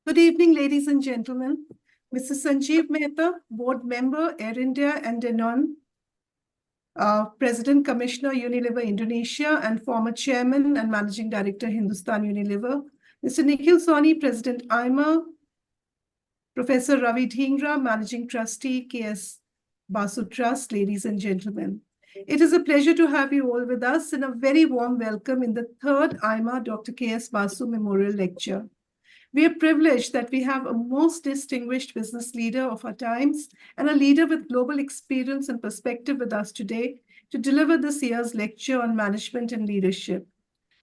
Good evening, ladies and gentlemen. Mr. Sanjiv Mehta, Board Member, Air India and Danone, President Commissioner, Unilever Indonesia, and former Chairman and Managing Director, Hindustan Unilever. Mr. Nikhil, President, AIMA. Professor Ravi Dhingra, Managing Trustee, KS Basu Trust, ladies and gentlemen. It is a pleasure to have you all with us and a very warm welcome in the third AIMA-Dr. KS Basu Memorial Lecture. We are privileged that we have a most distinguished business leader of our times and a leader with global experience and perspective with us today to deliver this year's lecture on management and leadership.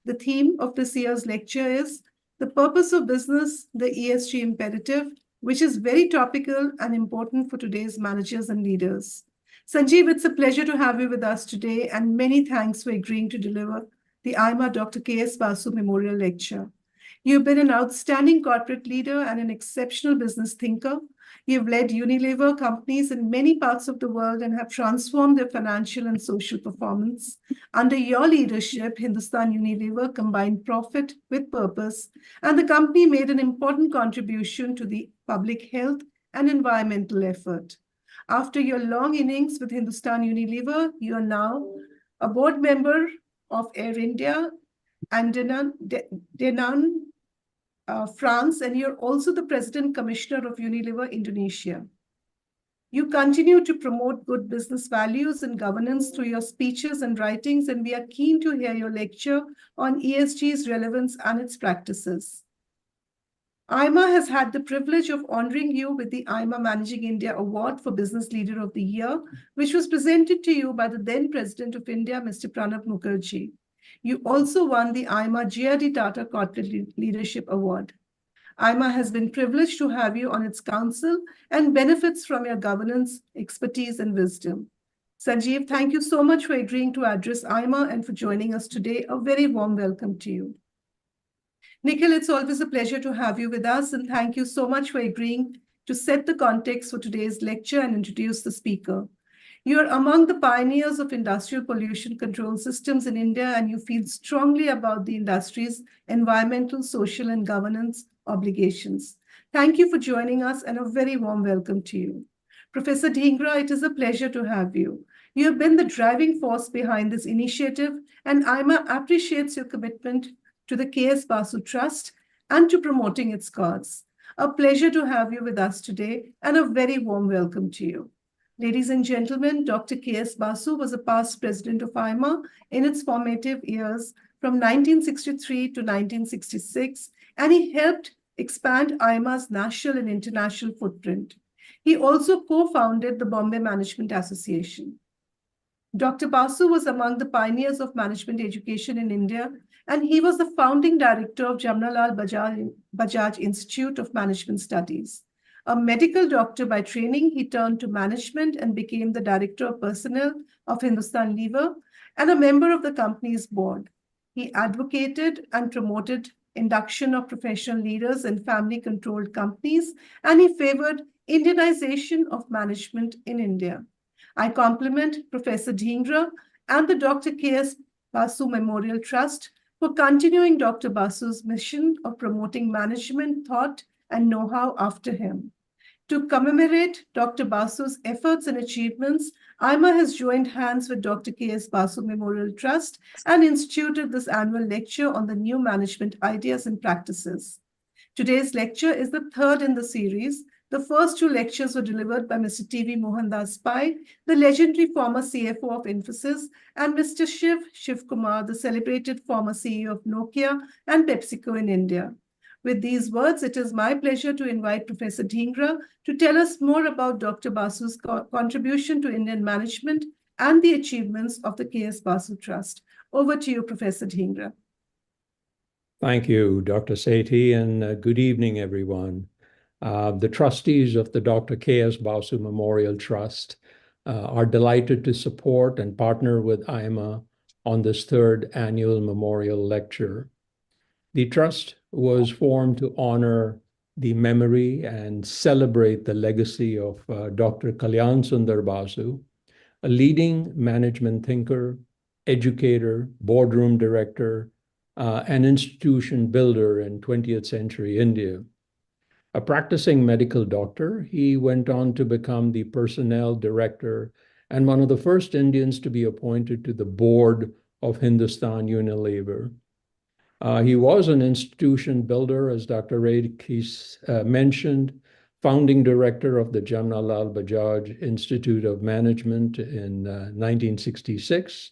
The theme of this year's lecture is the purpose of business, the ESG imperative, which is very topical and important for today's managers and leaders. Sanjiv, it's a pleasure to have you with us today, and many thanks for agreeing to deliver the AIMA-Dr. KS Basu Memorial Lecture. You've been an outstanding corporate leader and an exceptional business thinker. You've led Unilever companies in many parts of the world and have transformed their financial and social performance. Under your leadership, Hindustan Unilever combined profit with purpose, and the company made an important contribution to the public health and environmental effort. After your long innings with Hindustan Unilever, you are now a board member of Air India and Danone, France, and you're also the President Commissioner of Unilever Indonesia. You continue to promote good business values and governance through your speeches and writings, and we are keen to hear your lecture on ESG's relevance and its practices. AIMA has had the privilege of honoring you with the AIMA Managing India Award for Business Leader of the Year, which was presented to you by the then President of India, Mr. Pranab Mukherjee. You also won the AIMA GRD Tata Corporate Leadership Award. AIMA has been privileged to have you on its council and benefits from your governance, expertise, and wisdom. Sanjiv, thank you so much for agreeing to address AIMA and for joining us today. A very warm welcome to you. Nikhil, it's always a pleasure to have you with us, and thank you so much for agreeing to set the context for today's lecture and introduce the speaker. You are among the pioneers of industrial pollution control systems in India, and you feel strongly about the industry's environmental, social, and governance obligations. Thank you for joining us, and a very warm welcome to you. Professor Dhingra, it is a pleasure to have you. You have been the driving force behind this initiative, and AIMA appreciates your commitment to the KS Basu Trust and to promoting its cause. A pleasure to have you with us today, and a very warm welcome to you. Ladies and gentlemen, Dr. KS Basu was a past president of AIMA in its formative years from 1963 to 1966, and he helped expand AIMA's national and international footprint. He also co-founded the Bombay Management Association. Dr. Basu was among the pioneers of management education in India, and he was the founding director of Jamnalal Bajaj Institute of Management Studies. A medical doctor by training, he turned to management and became the director of personnel of Hindustan Lever and a member of the company's board. He advocated and promoted induction of professional leaders in family-controlled companies, and he favored Indianization of management in India. I compliment Professor Dhingra and the Dr. KS Basu Memorial Trust for continuing Dr. Basu's mission of promoting management thought and know-how after him. To commemorate Dr. Basu's efforts and achievements, AIMA has joined hands with Dr. KS Basu Memorial Trust and instituted this annual lecture on the new management ideas and practices. Today's lecture is the third in the series. The first two lectures were delivered by Mr. T.V. Mohandas Pai, the legendary former CFO of Infosys, and Mr. Shiv Kumar, the celebrated former CEO of Nokia and PepsiCo in India. With these words, it is my pleasure to invite Professor Dhingra to tell us more about Dr. Basu's contribution to Indian management and the achievements of the K.S. Basu Trust. Over to you, Professor Dhingra. Thank you, Dr. Sethi, and good evening, everyone. The trustees of the Dr. K.S. Basu Memorial Trust are delighted to support and partner with AIMA on this third annual memorial lecture. The trust was formed to honor the memory and celebrate the legacy of Dr. Kalyan Sundar Basu, a leading management thinker, educator, boardroom director, and institution builder in 20th century India. A practicing medical doctor, he went on to become the personnel director and one of the first Indians to be appointed to the board of Hindustan Unilever. He was an institution builder, as Dr. Redkis mentioned, founding director of the Jamnalal Bajaj Institute of Management in 1966,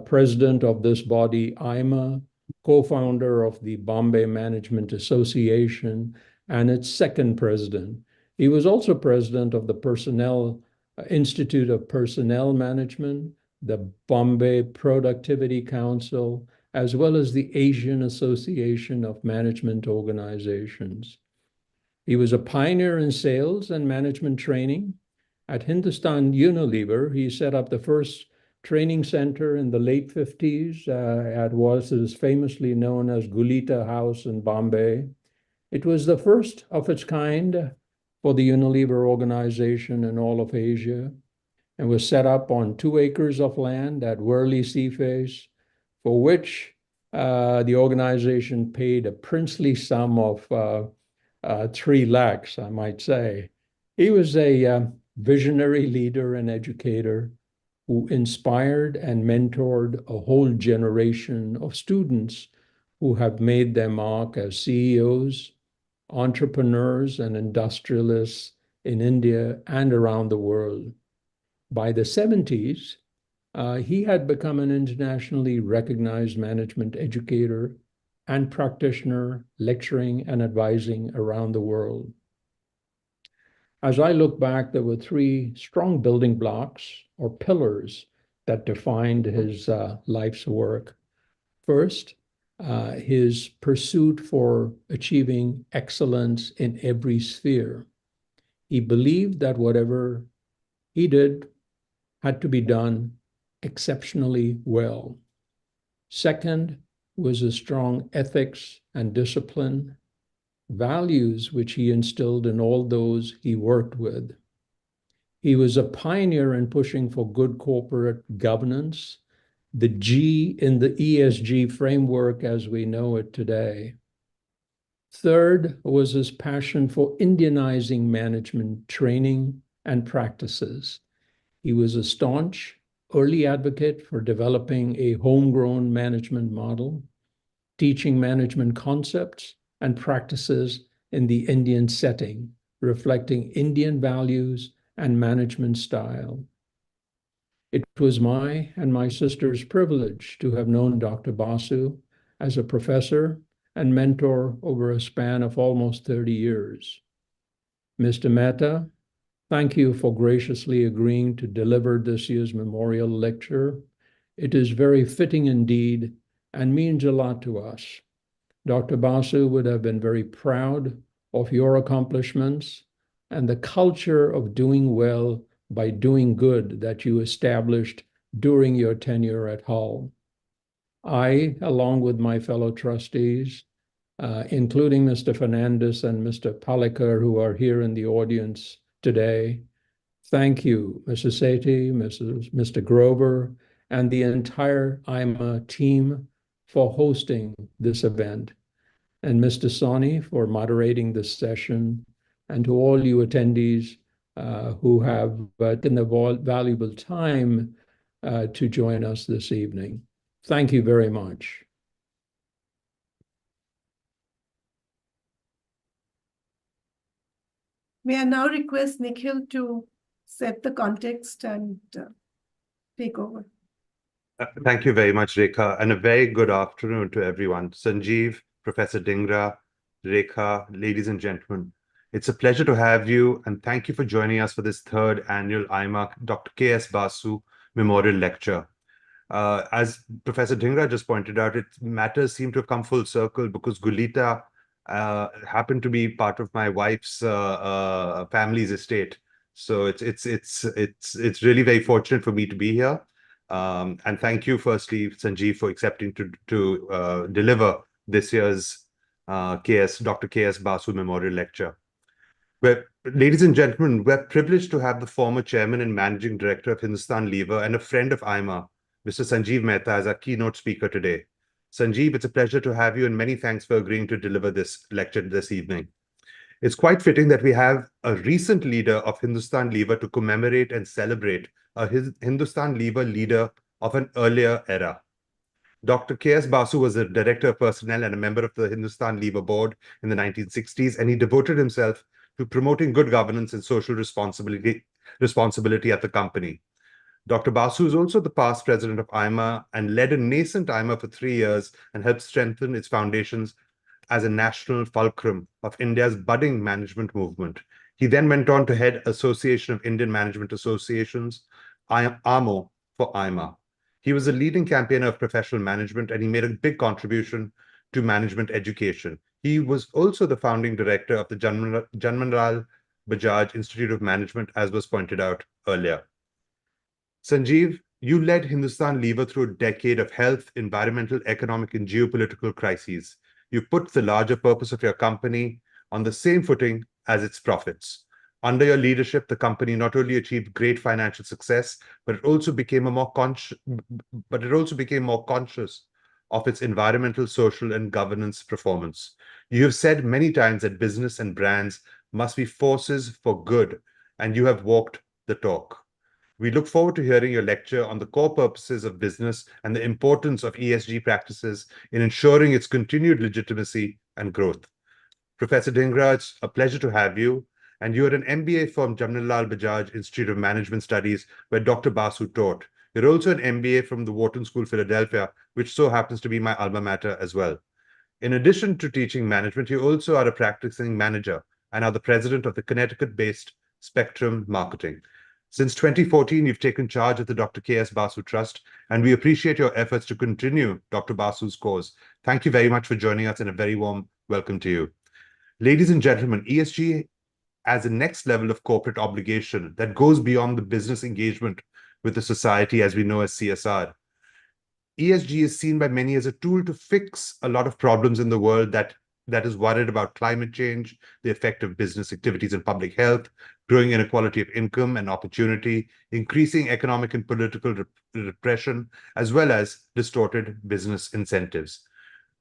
president of this body, AIMA, co-founder of the Bombay Management Association, and its second president. He was also president of the Personnel Institute of Personnel Management, the Bombay Productivity Council, as well as the Asian Association of Management Organizations. He was a pioneer in sales and management training. At Hindustan Unilever, he set up the first training center in the late 50s at what is famously known as Gulita House in Bombay. It was the first of its kind for the Unilever organization in all of Asia and was set up on 2 acres of land at Worli Seaface, for which the organization paid a princely sum of 3 lakhs, I might say. He was a visionary leader and educator who inspired and mentored a whole generation of students who have made their mark as CEOs, entrepreneurs, and industrialists in India and around the world. By the 70s, he had become an internationally recognized management educator and practitioner, lecturing and advising around the world. As I look back, there were 3 strong building blocks or pillars that defined his life's work. First, his pursuit for achieving excellence in every sphere. He believed that whatever he did had to be done exceptionally well. Second was a strong ethics and discipline, values which he instilled in all those he worked with. He was a pioneer in pushing for good corporate governance, the G in the ESG framework as we know it today. Third was his passion for Indianizing management training and practices. He was a staunch early advocate for developing a homegrown management model, teaching management concepts and practices in the Indian setting, reflecting Indian values and management style. It was my and my sister's privilege to have known Dr. Basu as a professor and mentor over a span of almost 30 years. Mr. Mehta, thank you for graciously agreeing to deliver this year's memorial lecture. It is very fitting indeed and means a lot to us. Dr. Basu would have been very proud of your accomplishments and the culture of doing well by doing good that you established during your tenure at Hull. I, along with my fellow trustees, including Mr. Fernandez and Mr. Palekar, who are here in the audience today, thank you, Mrs. Sethi, Mr. Grover, and the entire AIMA team for hosting this event, and Mr. Sawhney for moderating this session, and to all you attendees who have taken the valuable time to join us this evening. Thank you very much. May I now request Nikhil to set the context and take over. Thank you very much, Rekha, and a very good afternoon to everyone. Sanjiv, Professor Dhingra, Rekha, ladies and gentlemen. It's a pleasure to have you, and thank you for joining us for this third annual AIMA-Dr. K.S. Basu Memorial Lecture. As Professor Dhingra just pointed out, matters seem to have come full circle because Gulita happened to be part of my wife's family's estate. So it's really very fortunate for me to be here. And thank you, firstly, Sanjiv, for accepting to deliver this year's Dr. K.S. Basu Memorial Lecture. Ladies and gentlemen, we're privileged to have the former chairman and managing director of Hindustan Lever and a friend of AIMA, Mr. Sanjiv Mehta, as our keynote speaker today. Sanjiv, it's a pleasure to have you, and many thanks for agreeing to deliver this lecture this evening. It's quite fitting that we have a recent leader of Hindustan Lever to commemorate and celebrate a Hindustan Lever leader of an earlier era. Dr. K.S. Basu was a director of personnel and a member of the Hindustan Lever board in the 1960s, and he devoted himself to promoting good governance and social responsibility at the company. Dr. Basu is also the past president of AIMA and led a nascent AIMA for 3 years and helped strengthen its foundations as a national fulcrum of India's budding management movement. He then went on to head Association of Indian Management Associations, AMO, for AIMA. He was a leading campaigner of professional management, and he made a big contribution to management education. He was also the founding director of the Jamnalal Bajaj Institute of Management, as was pointed out earlier. Sanjiv, you led Hindustan Lever through a decade of health, environmental, economic, and geopolitical crises. You put the larger purpose of your company on the same footing as its profits. Under your leadership, the company not only achieved great financial success, but it also became more conscious of its environmental, social, and governance performance. You have said many times that business and brands must be forces for good, and you have walked the talk. We look forward to hearing your lecture on the core purposes of business and the importance of ESG practices in ensuring its continued legitimacy and growth. Professor Dhingra, it's a pleasure to have you. And you are an MBA from Jamnalal Bajaj Institute of Management Studies, where Dr. Basu taught. You're also an MBA from the Wharton School, Philadelphia, which so happens to be my alma mater as well. In addition to teaching management, you also are a practicing manager and are the president of the Connecticut-based Spectrum Marketing. Since 2014, you've taken charge of the Dr. K.S. Basu Trust, and we appreciate your efforts to continue Dr. Basu's cause. Thank you very much for joining us, and a very warm welcome to you. Ladies and gentlemen, ESG as a next level of corporate obligation that goes beyond the business engagement with the society as we know as CSR. ESG is seen by many as a tool to fix a lot of problems in the world that is worried about climate change, the effect of business activities in public health, growing inequality of income and opportunity, increasing economic and political repression, as well as distorted business incentives.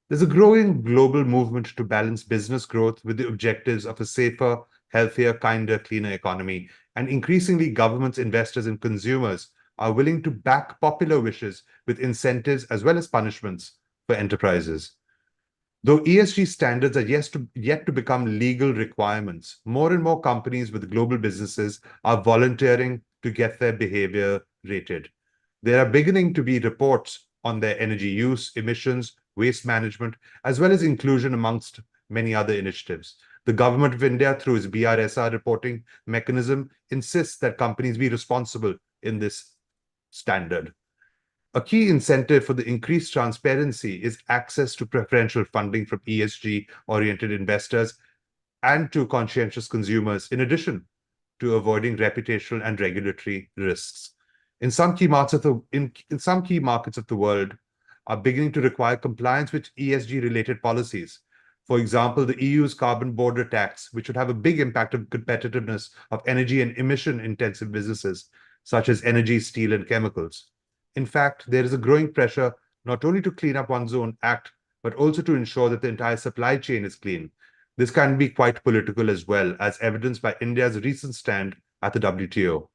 There's a growing global movement to balance business growth with the objectives of a safer, healthier, kinder, cleaner economy. And increasingly, governments, investors, and consumers are willing to back popular wishes with incentives as well as punishments for enterprises. Though ESG standards are yet to become legal requirements, more and more companies with global businesses are volunteering to get their behavior rated. There are beginning to be reports on their energy use, emissions, waste management, as well as inclusion amongst many other initiatives. The Government of India, through its BRSR reporting mechanism, insists that companies be responsible in this standard. A key incentive for the increased transparency is access to preferential funding from ESG-oriented investors and to conscientious consumers, in addition to avoiding reputational and regulatory risks. In some key markets of the world are beginning to require compliance with ESG-related policies. For example, the EU's carbon border tax, which would have a big impact on competitiveness of energy and emission-intensive businesses, such as energy, steel, and chemicals. In fact, there is a growing pressure not only to clean up one's own act, but also to ensure that the entire supply chain is clean. This can be quite political as well, as evidenced by India's recent stand at the WTO.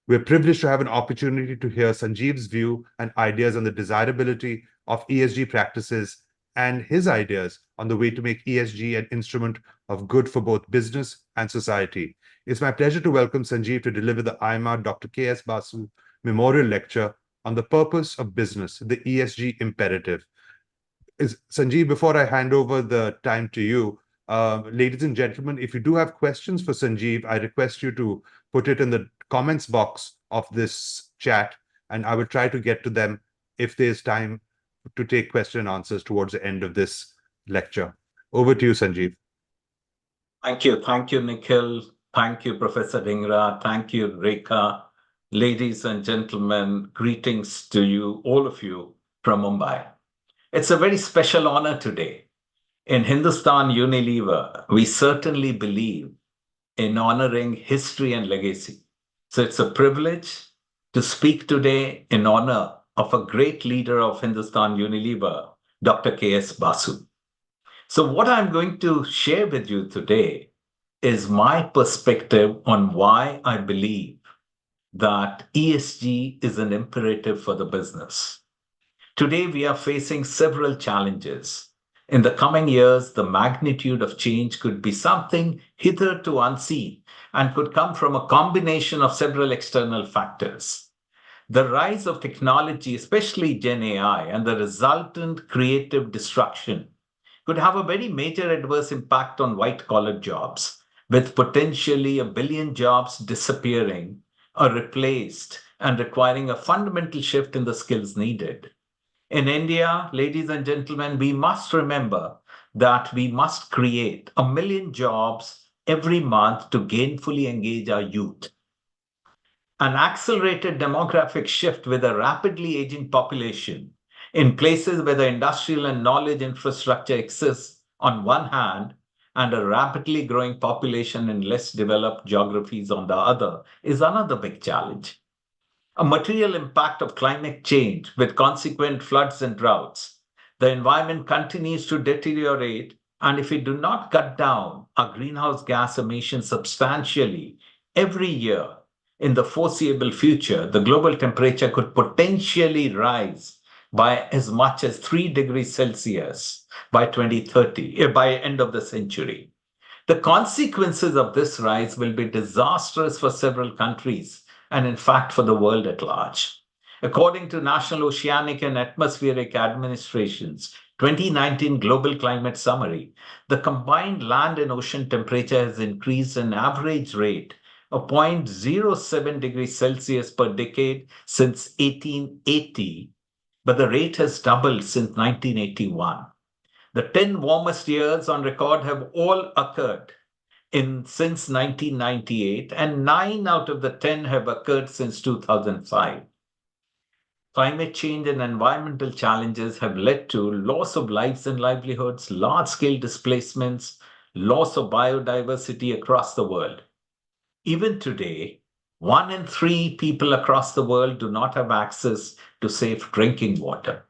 We're privileged to have an opportunity to hear Sanjiv's view and ideas on the desirability of ESG practices and his ideas on the way to make ESG an instrument of good for both business and society. It's my pleasure to welcome Sanjiv to deliver the AIMA-Dr. K.S. Basu Memorial Lecture on the purpose of business, the ESG imperative. Sanjiv, before I hand over the time to you, ladies and gentlemen, if you do have questions for Sanjiv, I request you to put it in the comments box of this chat, and I will try to get to them if there's time to take question and answers towards the end of this lecture. Over to you, Sanjiv. Thank you. Thank you, Nikhil. Thank you, Professor Dhingra. Thank you, Rekha. Ladies and gentlemen, greetings to you, all of you from Mumbai. It's a very special honor today. In Hindustan Unilever, we certainly believe in honoring history and legacy. So it's a privilege to speak today in honor of a great leader of Hindustan Unilever, Dr. K.S. Basu. So what I'm going to share with you today is my perspective on why I believe that ESG is an imperative for the business. Today, we are facing several challenges. In the coming years, the magnitude of change could be something hitherto unseen and could come from a combination of several external factors. The rise of technology, especially Gen AI, and the resultant creative destruction could have a very major adverse impact on white-collar jobs, with potentially 1 billion jobs disappearing or replaced and requiring a fundamental shift in the skills needed. In India, ladies and gentlemen, we must remember that we must create 1 million jobs every month to gainfully engage our youth. An accelerated demographic shift with a rapidly aging population in places where the industrial and knowledge infrastructure exists on one hand, and a rapidly growing population in less developed geographies on the other is another big challenge. A material impact of climate change with consequent floods and droughts. The environment continues to deteriorate, and if we do not cut down our greenhouse gas emissions substantially every year in the foreseeable future, the global temperature could potentially rise by as much as 3 degrees Celsius by 2030, by end of the century. The consequences of this rise will be disastrous for several countries and in fact for the world at large. According to National Oceanic and Atmospheric Administration's 2019 Global Climate Summary, the combined land and ocean temperature has increased an average rate of 0.07 degrees Celsius per decade since 1880, but the rate has doubled since 1981. The 10 warmest years on record have all occurred since 1998, and 9 out of the 10 have occurred since 2005. Climate change and environmental challenges have led to loss of lives and livelihoods, large-scale displacements, loss of biodiversity across the world. Even today, 1 in 3 people across the world do not have access to safe drinking water.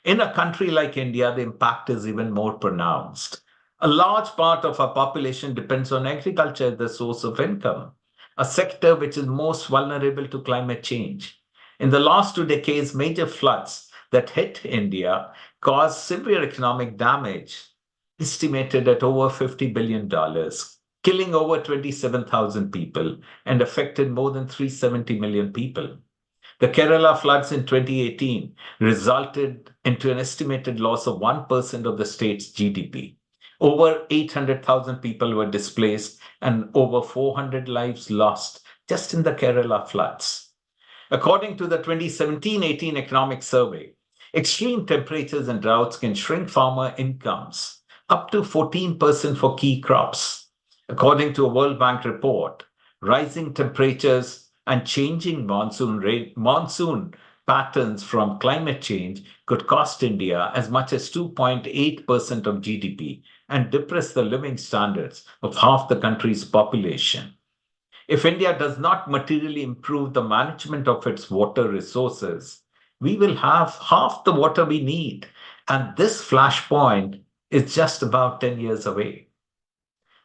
In a country like India, the impact is even more pronounced. A large part of our population depends on agriculture as the source of income, a sector which is most vulnerable to climate change. In the last 2 decades, major floods that hit India caused severe economic damage, estimated at over $50 billion, killing over 27,000 people and affected more than 370 million people. The Kerala floods in 2018 resulted into an estimated loss of 1% of the state's GDP. Over 800,000 people were displaced and over 400 lives lost just in the Kerala floods. According to the 2017-18 economic survey, extreme temperatures and droughts can shrink farmer incomes up to 14% for key crops. According to a World Bank report, rising temperatures and changing monsoon patterns from climate change could cost India as much as 2.8% of GDP and depress the living standards of half the country's population. If India does not materially improve the management of its water resources, we will have half the water we need, and this flashpoint is just about 10 years away.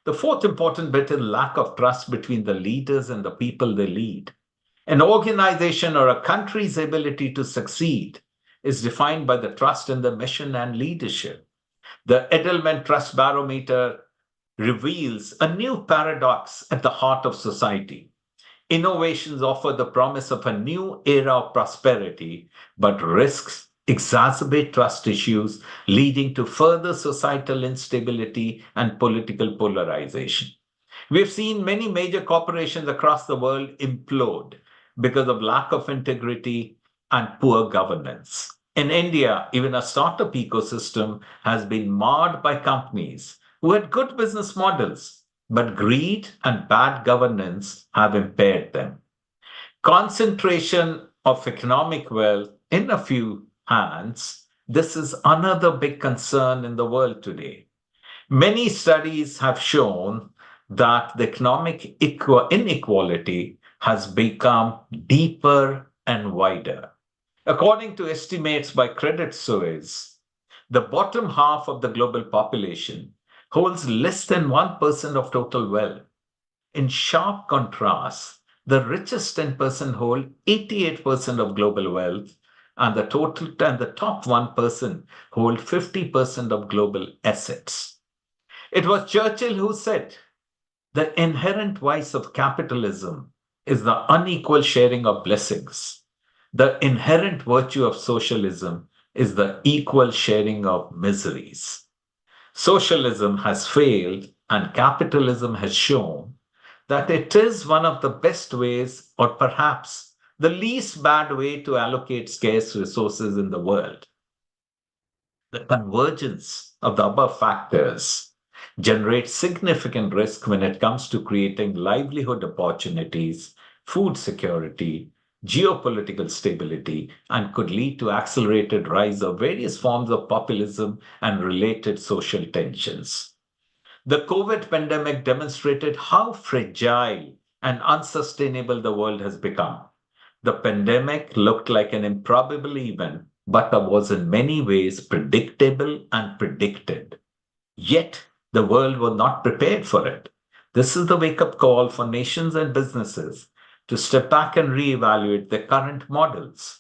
The fourth important bit is lack of trust between the leaders and the people they lead. An organization or a country's ability to succeed is defined by the trust in the mission and leadership. The Edelman Trust Barometer reveals a new paradox at the heart of society. Innovations offer the promise of a new era of prosperity, but risks exacerbate trust issues, leading to further societal instability and political polarization. We've seen many major corporations across the world implode because of lack of integrity, and poor governance. In India, even a startup ecosystem has been marred by companies who had good business models, but greed and bad governance have impaired them. Concentration of economic wealth in a few hands, this is another big concern in the world today. Many studies have shown that the economic inequality has become deeper and wider. According to estimates by Credit Suisse, the bottom half of the global population holds less than 1% of total wealth. In sharp contrast, the richest 10% hold 88% of global wealth, and the top 1% hold 50% of global assets. It was Churchill who said, "The inherent vice of capitalism is the unequal sharing of blessings. The inherent virtue of socialism is the equal sharing of miseries." Socialism has failed, and capitalism has shown that it is one of the best ways, or perhaps the least bad way, to allocate scarce resources in the world. The convergence of the above factors generates significant risk when it comes to creating livelihood opportunities, food security, geopolitical stability, and could lead to accelerated rise of various forms of populism and related social tensions. The COVID pandemic demonstrated how fragile and unsustainable the world has become. The pandemic looked like an improbable event, but was in many ways predictable and predicted. Yet, the world was not prepared for it. This is the wake-up call for nations and businesses to step back and reevaluate their current models.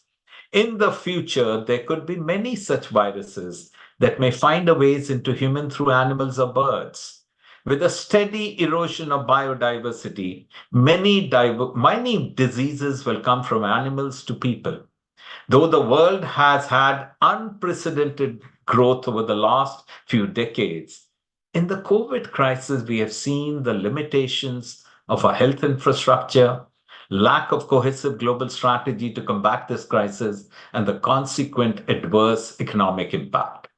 In the future, there could be many such viruses that may find their ways into humans through animals or birds. With a steady erosion of biodiversity, many diseases will come from animals to people. Though the world has had unprecedented growth over the last few decades, in the COVID crisis, we have seen the limitations of our health infrastructure, lack of cohesive global strategy to combat this crisis, and the consequent adverse economic impact.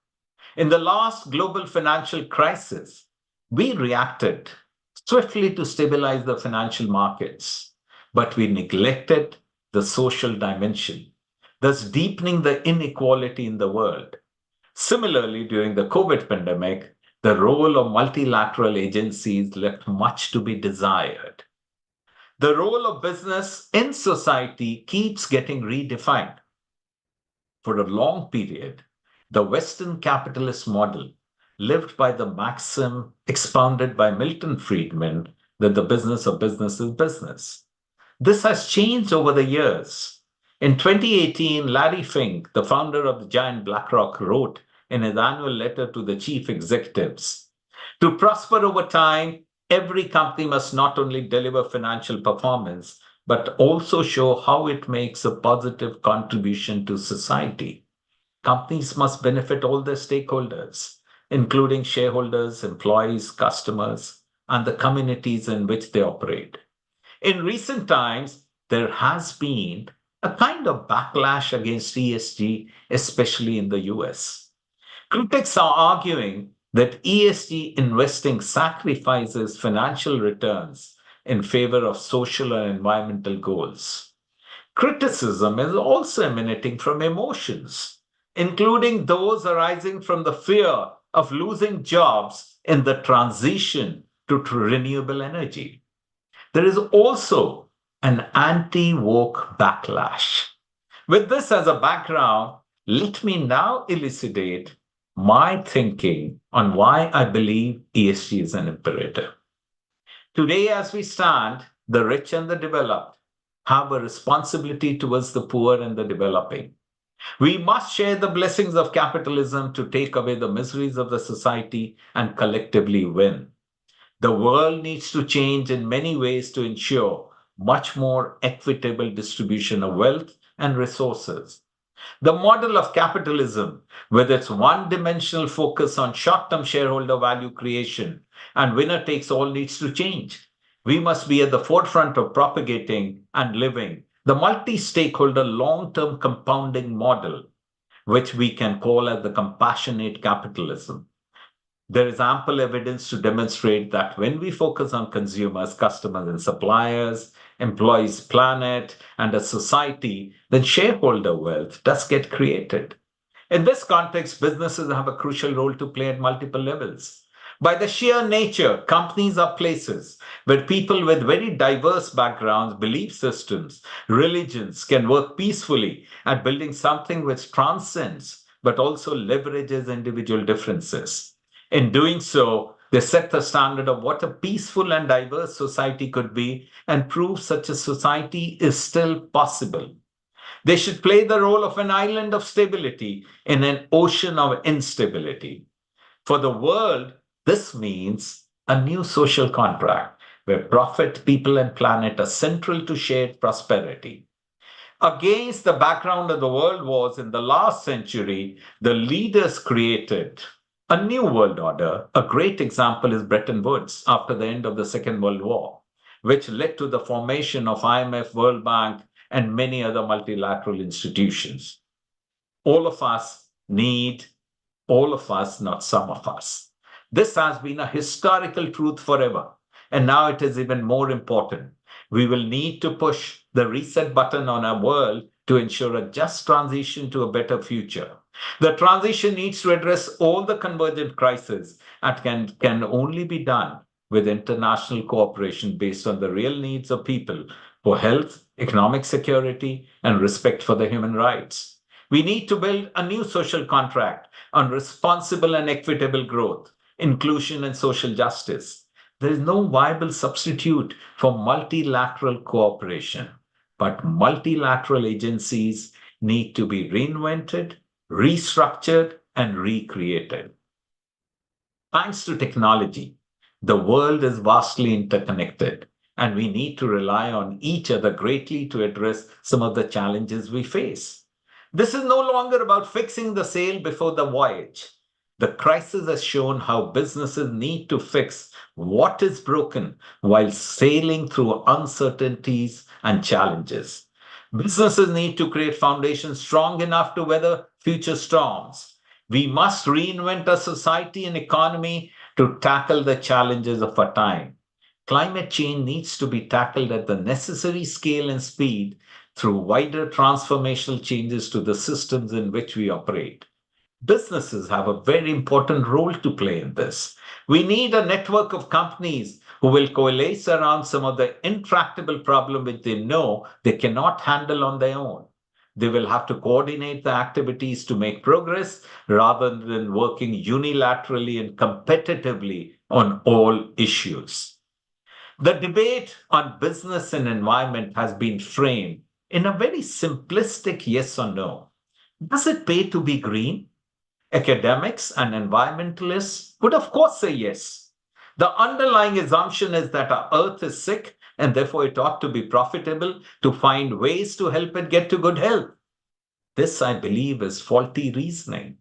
In the last global financial crisis, we reacted swiftly to stabilize the financial markets, but we neglected the social dimension, thus deepening the inequality in the world. Similarly, during the COVID pandemic, the role of multilateral agencies left much to be desired. The role of business in society keeps getting redefined. For a long period, the Western capitalist model lived by the maxim expounded by Milton Friedman that the business of business is business. This has changed over the years. In 2018, Larry Fink, the founder of the giant BlackRock, wrote in his annual letter to the chief executives, "To prosper over time, every company must not only deliver financial performance, but also show how it makes a positive contribution to society. Companies must benefit all their stakeholders, including shareholders, employees, customers, and the communities in which they operate." In recent times, there has been a kind of backlash against ESG, especially in the US. Critics are arguing that ESG investing sacrifices financial returns in favor of social and environmental goals. Criticism is also emanating from emotions, including those arising from the fear of losing jobs in the transition to renewable energy. There is also an anti-woke backlash. With this as a background, let me now elucidate my thinking on why I believe ESG is an imperative. Today, as we stand, the rich and the developed have a responsibility towards the poor and the developing. We must share the blessings of capitalism to take away the miseries of the society and collectively win. The world needs to change in many ways to ensure much more equitable distribution of wealth and resources. The model of capitalism, with its one-dimensional focus on short-term shareholder value creation and winner takes all, needs to change. We must be at the forefront of propagating and living the multi-stakeholder long-term compounding model, which we can call as the compassionate capitalism. There is ample evidence to demonstrate that when we focus on consumers, customers, and suppliers, employees, planet, and a society, then shareholder wealth does get created. In this context, businesses have a crucial role to play at multiple levels. By the sheer nature, companies are places where people with very diverse backgrounds, belief systems, religions can work peacefully at building something which transcends but also leverages individual differences. In doing so, they set the standard of what a peaceful and diverse society could be and prove such a society is still possible. They should play the role of an island of stability in an ocean of instability. For the world, this means a new social contract where profit, people, and planet are central to shared prosperity. Against the background of the world wars in the last century, the leaders created a new world order. A great example is Bretton Woods after the end of the Second World War, which led to the formation of IMF, World Bank, and many other multilateral institutions. All of us need all of us, not some of us. This has been a historical truth forever, and now it is even more important. We will need to push the reset button on our world to ensure a just transition to a better future. The transition needs to address all the convergent crises and can only be done with international cooperation based on the real needs of people for health, economic security, and respect for the human rights. We need to build a new social contract on responsible and equitable growth, inclusion, and social justice. There is no viable substitute for multilateral cooperation, but multilateral agencies need to be reinvented, restructured, and recreated. Thanks to technology, the world is vastly interconnected, and we need to rely on each other greatly to address some of the challenges we face. This is no longer about fixing the sail before the voyage. The crisis has shown how businesses need to fix what is broken while sailing through uncertainties and challenges. Businesses need to create foundations strong enough to weather future storms. We must reinvent our society and economy to tackle the challenges of our time. Climate change needs to be tackled at the necessary scale and speed through wider transformational changes to the systems in which we operate. Businesses have a very important role to play in this. We need a network of companies who will coalesce around some of the intractable problems which they know they cannot handle on their own. They will have to coordinate the activities to make progress rather than working unilaterally and competitively on all issues. The debate on business and environment has been framed in a very simplistic yes or no. Does it pay to be green? Academics and environmentalists would of course say yes. The underlying assumption is that our earth is sick and therefore it ought to be profitable to find ways to help it get to good health. This, I believe, is faulty reasoning.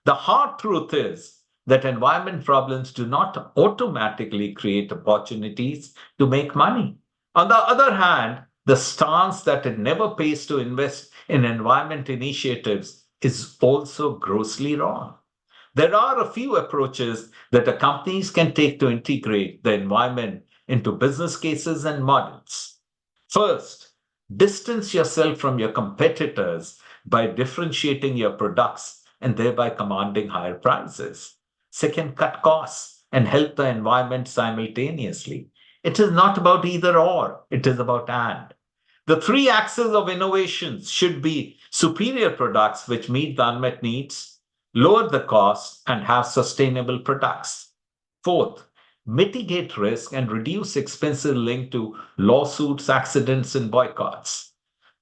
The hard truth is that environment problems do not automatically create opportunities to make money. On the other hand, the stance that it never pays to invest in environment initiatives is also grossly wrong. There are a few approaches that the companies can take to integrate the environment into business cases and models. First, distance yourself from your competitors by differentiating your products and thereby commanding higher prices. Second, cut costs and help the environment simultaneously. It is not about either or, it is about and. The three axes of innovations should be superior products which meet the unmet needs, lower the cost, and have sustainable products. Fourth, mitigate risk and reduce expenses linked to lawsuits, accidents, and boycotts.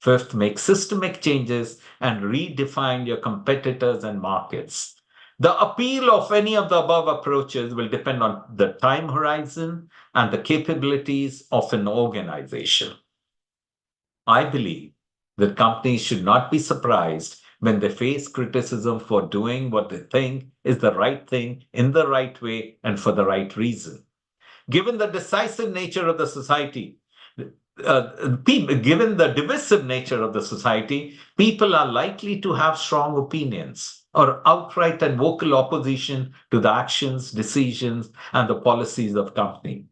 Fifth, make systemic changes and redefine your competitors and markets. The appeal of any of the above approaches will depend on the time horizon and the capabilities of an organization. I believe that companies should not be surprised when they face criticism for doing what they think is the right thing in the right way and for the right reason. Given the decisive nature of the society, given the divisive nature of the society, people are likely to have strong opinions or outright and vocal opposition to the actions, decisions, and the policies of company.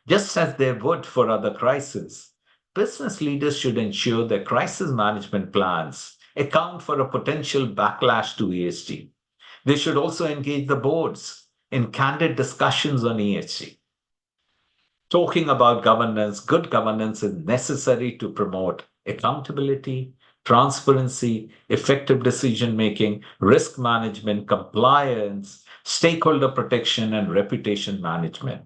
Just as they would for other crises, business leaders should ensure their crisis management plans account for a potential backlash to ESG. They should also engage the boards in candid discussions on ESG. Talking about governance, good governance is necessary to promote accountability, transparency, effective decision making, risk management, compliance, stakeholder protection, and reputation management.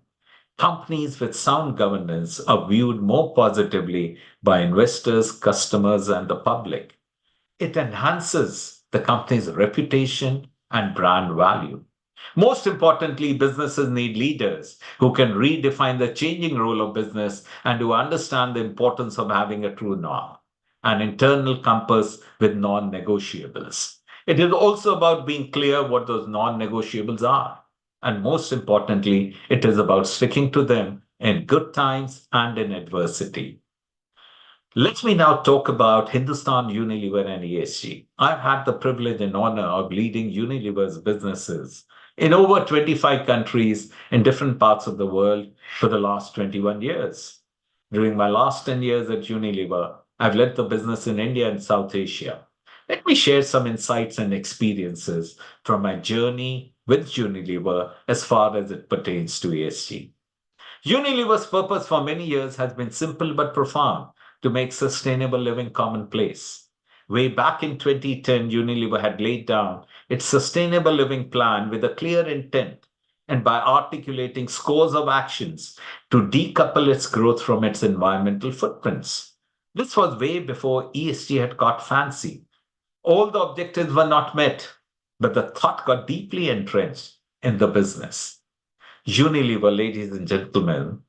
Companies with sound governance are viewed more positively by investors, customers, and the public. It enhances the company's reputation and brand value. Most importantly, businesses need leaders who can redefine the changing role of business and who understand the importance of having a true norm, an internal compass with non-negotiables. It is also about being clear what those non-negotiables are. And most importantly, it is about sticking to them in good times and in adversity. Let me now talk about Hindustan Unilever and ESG. I've had the privilege and honor of leading Unilever's businesses in over 25 countries in different parts of the world for the last 21 years. During my last 10 years at Unilever, I've led the business in India and South Asia. Let me share some insights and experiences from my journey with Unilever as far as it pertains to ESG. Unilever's purpose for many years has been simple but profound: to make sustainable living commonplace. Way back in 2010, Unilever had laid down its sustainable living plan with a clear intent, and by articulating scores of actions to decouple its growth from its environmental footprints. This was way before ESG had got fancy. All the objectives were not met, but the thought got deeply entrenched in the business. Unilever, ladies and gentlemen,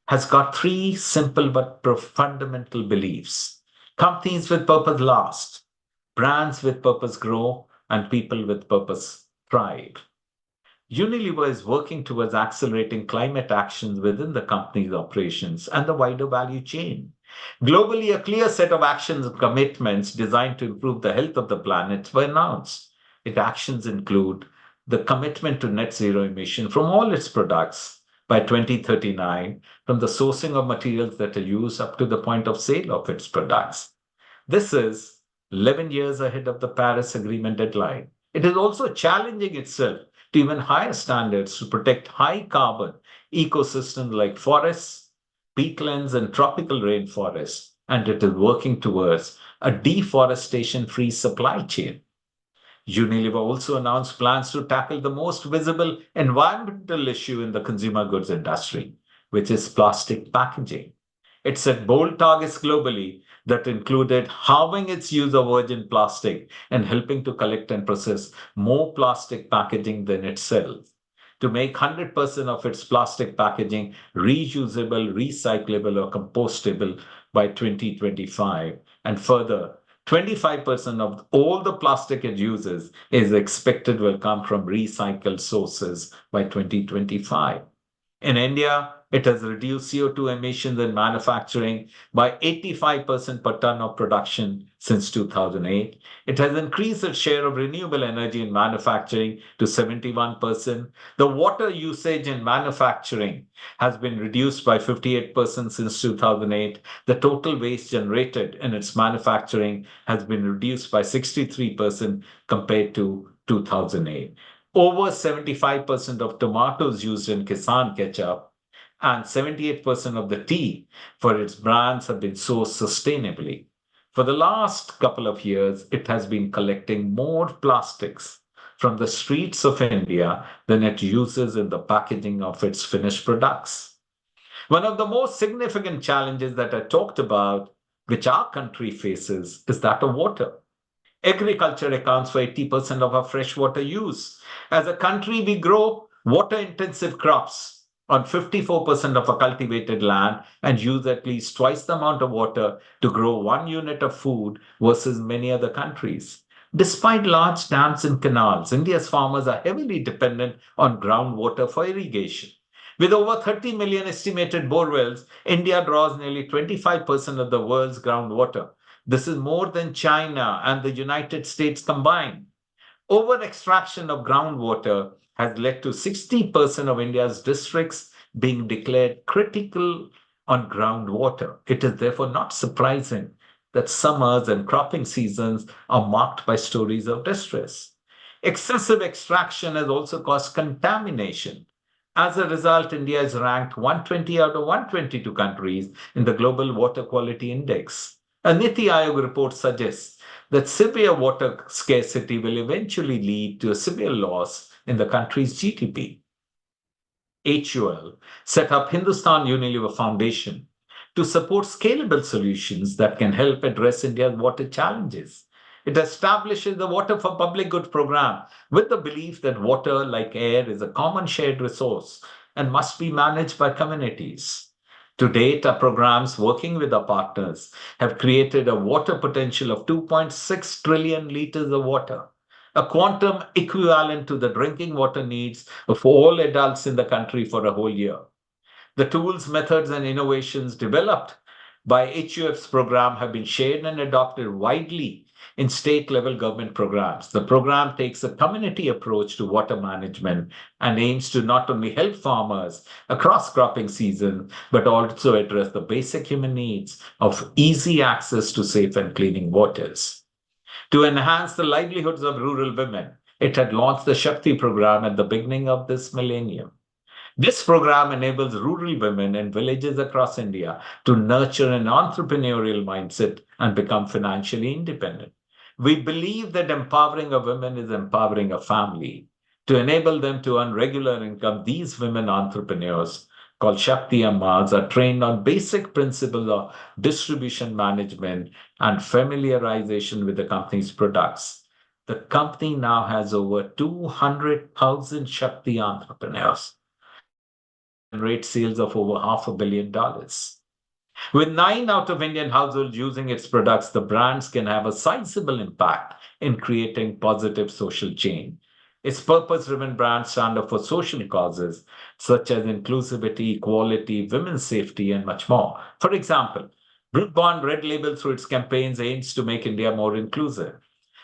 has got three simple but fundamental beliefs. Companies with purpose last, brands with purpose grow, and people with purpose thrive. Unilever is working towards accelerating climate actions within the company's operations and the wider value chain. Globally, a clear set of actions and commitments designed to improve the health of the planet were announced. Its actions include the commitment to net zero emission from all its products by 2039, from the sourcing of materials that are used up to the point of sale of its products. This is 11 years ahead of the Paris Agreement deadline. It is also challenging itself to even higher standards to protect high carbon ecosystems like forests, peatlands, and tropical rainforests, and it is working towards a deforestation-free supply chain. Unilever also announced plans to tackle the most visible environmental issue in the consumer goods industry, which is plastic packaging. It set bold targets globally that included halving its use of virgin plastic and helping to collect and process more plastic packaging than it sells, to make 100% of its plastic packaging reusable, recyclable, or compostable by 2025, and further, 25% of all the plastic it uses is expected will come from recycled sources by 2025. In India, it has reduced CO2 emissions in manufacturing by 85% per ton of production since 2008. It has increased its share of renewable energy in manufacturing to 71%. The water usage in manufacturing has been reduced by 58% since 2008. The total waste generated in its manufacturing has been reduced by 63% compared to 2008. Over 75% of tomatoes used in Kisan ketchup and 78% of the tea for its brands have been sourced sustainably. For the last couple of years, it has been collecting more plastics from the streets of India than it uses in the packaging of its finished products. One of the most significant challenges that I talked about, which our country faces, is that of water. Agriculture accounts for 80% of our freshwater use. As a country, we grow water-intensive crops on 54% of our cultivated land and use at least twice the amount of water to grow 1 unit of food versus many other countries. Despite large dams and canals, India's farmers are heavily dependent on groundwater for irrigation. With over 30 million estimated bore wells, India draws nearly 25% of the world's groundwater. This is more than China and the United States combined. Over-extraction of groundwater has led to 60% of India's districts being declared critical on groundwater. It is therefore not surprising that summers and cropping seasons are marked by stories of distress. Excessive extraction has also caused contamination. As a result, India is ranked 120 out of 122 countries in the Global Water Quality Index. A Niti Aayog report suggests that severe water scarcity will eventually lead to a severe loss in the country's GDP. HUL set up Hindustan Unilever Foundation to support scalable solutions that can help address India's water challenges. It establishes the Water for Public Good program with the belief that water, like air, is a common shared resource and must be managed by communities. To date, our programs working with our partners have created a water potential of 2.6 trillion liters of water, a quantum equivalent to the drinking water needs of all adults in the country for a whole year. The tools, methods, and innovations developed by HUF's program have been shared and adopted widely in state-level government programs. The program takes a community approach to water management and aims to not only help farmers across cropping season, but also address the basic human needs of easy access to safe and clean waters. To enhance the livelihoods of rural women, it had launched the Shakti program at the beginning of this millennium. This program enables rural women in villages across India to nurture an entrepreneurial mindset and become financially independent. We believe that empowering a woman is empowering a family. To enable them to earn regular income, these women entrepreneurs, called Shakti Ammas, are trained on basic principles of distribution management and familiarization with the company's products. The company now has over 200,000 Shakti entrepreneurs, generate sales of over $500 million. With 9 out of Indian households using its products, the brands can have a sizable impact in creating positive social change. Its purpose-driven brands stand up for social causes such as inclusivity, equality, women's safety, and much more. For example, Brooke Bond Red Label through its campaigns aims to make India more inclusive.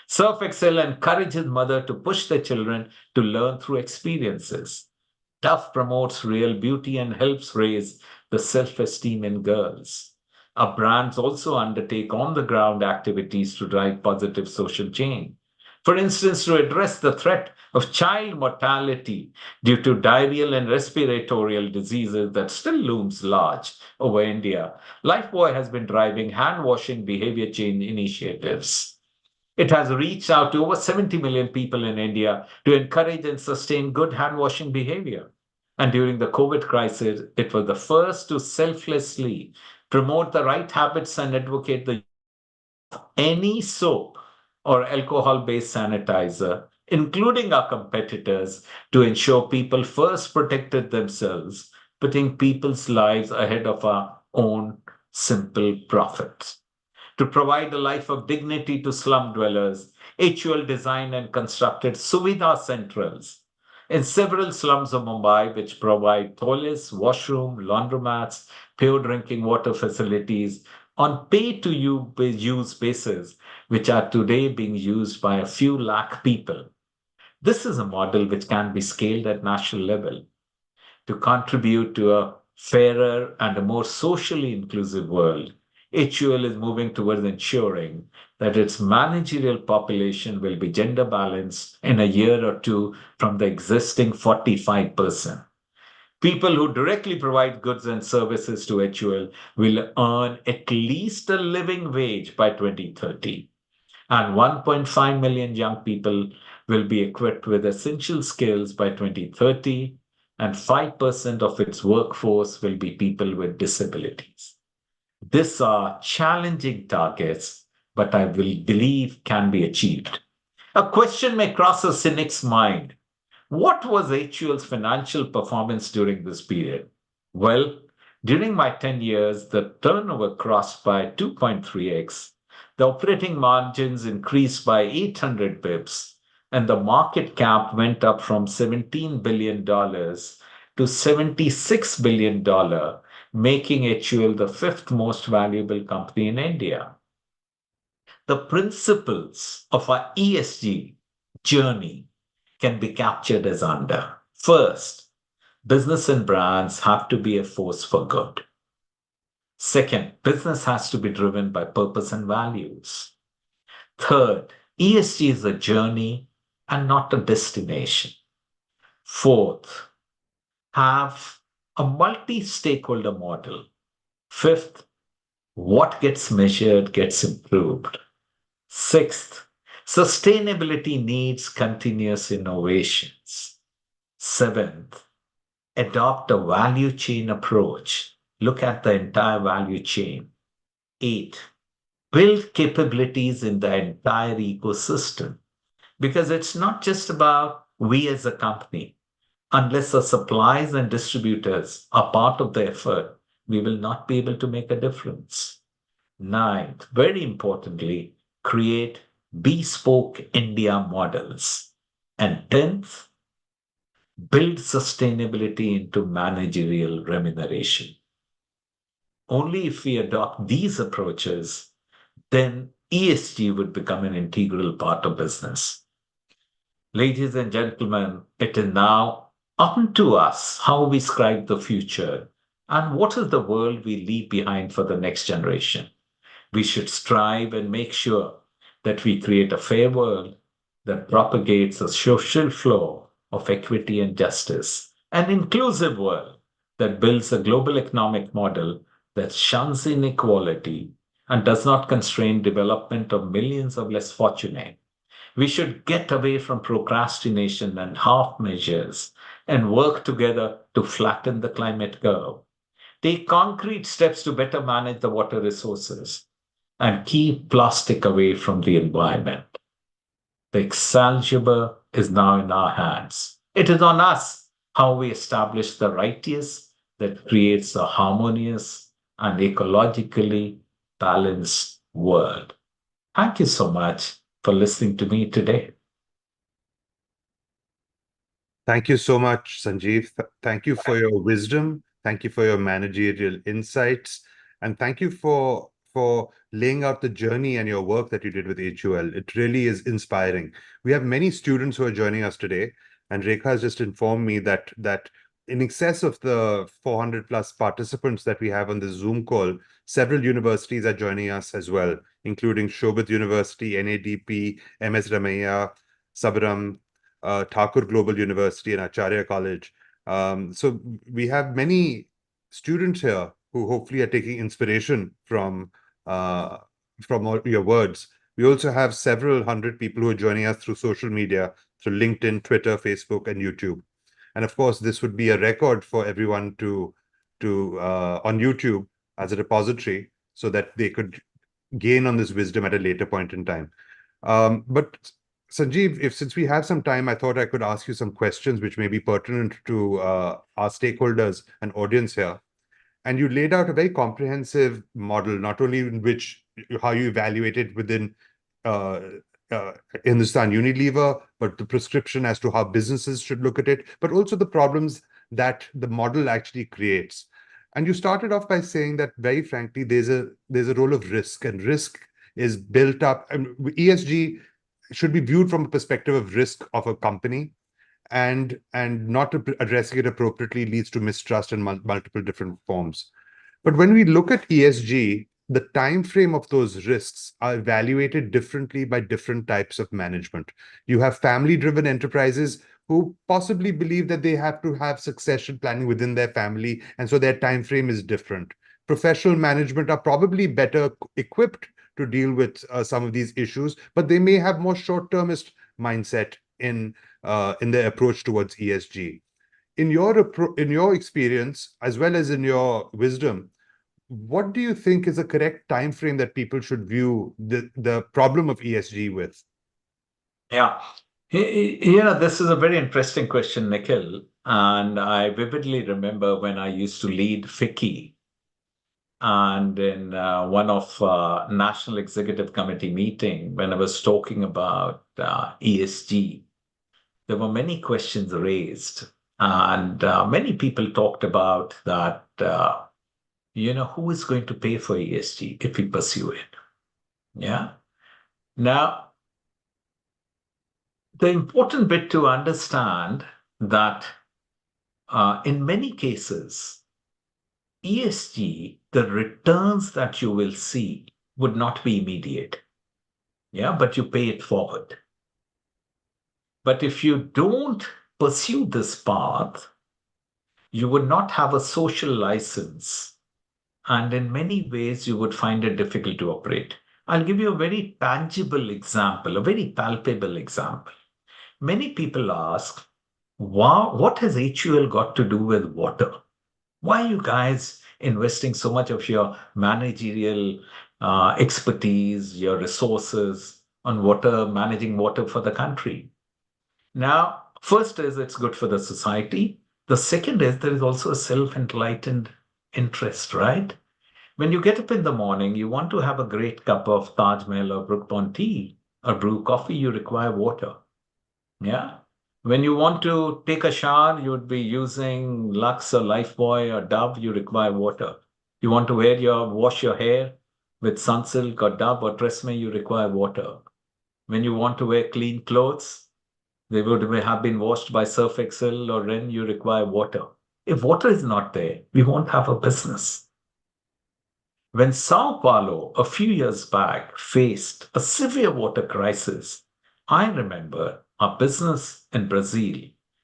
Surf Excel encourages mothers to push their children to learn through experiences. Tough promotes real beauty and helps raise the self-esteem in girls. Our brands also undertake on-the-ground activities to drive positive social change. For instance, to address the threat of child mortality due to diarrheal and respiratory diseases that still looms large over India, Lifebuoy has been driving hand-washing behavior change initiatives. It has reached out to over 70 million people in India to encourage and sustain good hand-washing behavior. And during the COVID crisis, it was the first to selflessly promote the right habits and advocate the use of any soap or alcohol-based sanitizer, including our competitors, to ensure people first protected themselves, putting people's lives ahead of our own simple profits. To provide a life of dignity to slum dwellers, HUL designed and constructed Suvidha Centrals in several slums of Mumbai, which provide toilets, washroom, laundromats, pure drinking water facilities on pay-to-use basis, which are today being used by a few lakh people. This is a model which can be scaled at national level. To contribute to a fairer and a more socially inclusive world, HUL is moving towards ensuring that its managerial population will be gender balanced in a year or two from the existing 45%. People who directly provide goods and services to HUL will earn at least a living wage by 2030. And 1.5 million young people will be equipped with essential skills by 2030, and 5% of its workforce will be people with disabilities. These are challenging targets, but I will believe can be achieved. A question may cross a cynic's mind. What was HUL's financial performance during this period? Well, during my 10 years, the turnover crossed by 2.3x, the operating margins increased by 800 bips, and the market cap went up from $17 billion to to $76 billion, making HUL the fifth most valuable company in India. The principles of our ESG journey can be captured as under. First, business and brands have to be a force for good. Second, business has to be driven by purpose and values. Third, ESG is a journey and not a destination. Fourth, have a multi-stakeholder model. Fifth, what gets measured gets improved. Sixth, sustainability needs continuous innovations. Seventh, adopt a value chain approach. Look at the entire value chain. 8, build capabilities in the entire ecosystem. Because it's not just about we as a company. Unless the suppliers and distributors are part of the effort, we will not be able to make a difference. 9th, very importantly, create bespoke India models. And 10th, build sustainability into managerial remuneration. Only if we adopt these approaches, then ESG would become an integral part of business. Ladies and gentlemen, it is now up to us how we scribe the future and what is the world we leave behind for the next generation. We should strive and make sure that we create a fair world that propagates a social flow of equity and justice, an inclusive world that builds a global economic model that shuns inequality and does not constrain development of millions of less fortunate. We should get away from procrastination and half measures and work together to flatten the climate curve. Take concrete steps to better manage the water resources and keep plastic away from the environment. The Excalibur is now in our hands. It is on us how we establish the righteous that creates a harmonious and ecologically balanced world. Thank you so much for listening to me today. Thank you so much, Sanjiv. Thank you for your wisdom. Thank you for your managerial insights. And thank you for laying out the journey and your work that you did with HUL. It really is inspiring. We have many students who are joining us today, and Rekha has just informed me that in excess of the 400 plus participants that we have on the Zoom call, several universities are joining us as well, including Shobit University, NADP, MS Ramaiah, Sabaram, Thakur Global University, and Acharya College. So we have many students here who hopefully are taking inspiration from all your words. We also have several hundred people who are joining us through social media, through LinkedIn, Twitter, Facebook, and YouTube. And of course, this would be a record for everyone to on YouTube as a repository so that they could gain on this wisdom at a later point in time. But Sanjiv, since we have some time, I thought I could ask you some questions which may be pertinent to our stakeholders and audience here. And you laid out a very comprehensive model, not only in which how you evaluate it within Hindustan Unilever, but the prescription as to how businesses should look at it, but also the problems that the model actually creates. And you started off by saying that, very frankly, there's a role of risk, and risk is built up. And ESG should be viewed from a perspective of risk of a company, and not addressing it appropriately leads to mistrust in multiple different forms. But when we look at ESG, the time frame of those risks are evaluated differently by different types of management. You have family-driven enterprises who possibly believe that they have to have succession planning within their family, and so their time frame is different. Professional management are probably better equipped to deal with some of these issues, but they may have more short-termist mindset in their approach towards ESG. In your experience, as well as in your wisdom, what do you think is a correct time frame that people should view the problem of ESG with? Yeah, this is a very interesting question, Nikhil. And I vividly remember when I used to lead FICCI, and in one of National Executive Committee meeting, when I was talking about ESG, there were many questions raised. And many people talked about that, who is going to pay for ESG if we pursue it? Yeah. Now, the important bit to understand that in many cases, ESG, the returns that you will see would not be immediate. Yeah, but you pay it forward. But if you don't pursue this path, you would not have a social license. And in many ways, you would find it difficult to operate. I'll give you a very tangible example, a very palpable example. Many people ask, wow, what has HUL got to do with water? Why are you guys investing so much of your managerial expertise, your resources on water, managing water for the country? Now, first is it's good for the society. The second is there is also a self-enlightened interest, right? When you get up in the morning, you want to have a great cup of Taj Mahal or Brook Bond tea or brew coffee, you require water. Yeah. When you want to take a shower, you would be using Lux or Lifebuoy or Dove, you require water. You want to wash your hair with Sunsilk or Dove or Tresemme, you require water. When you want to wear clean clothes, they would have been washed by Surf Excel or Ren, you require water. If water is not there, we won't have a business. When Sao Paulo, a few years back, faced a severe water crisis, I remember our business in Brazil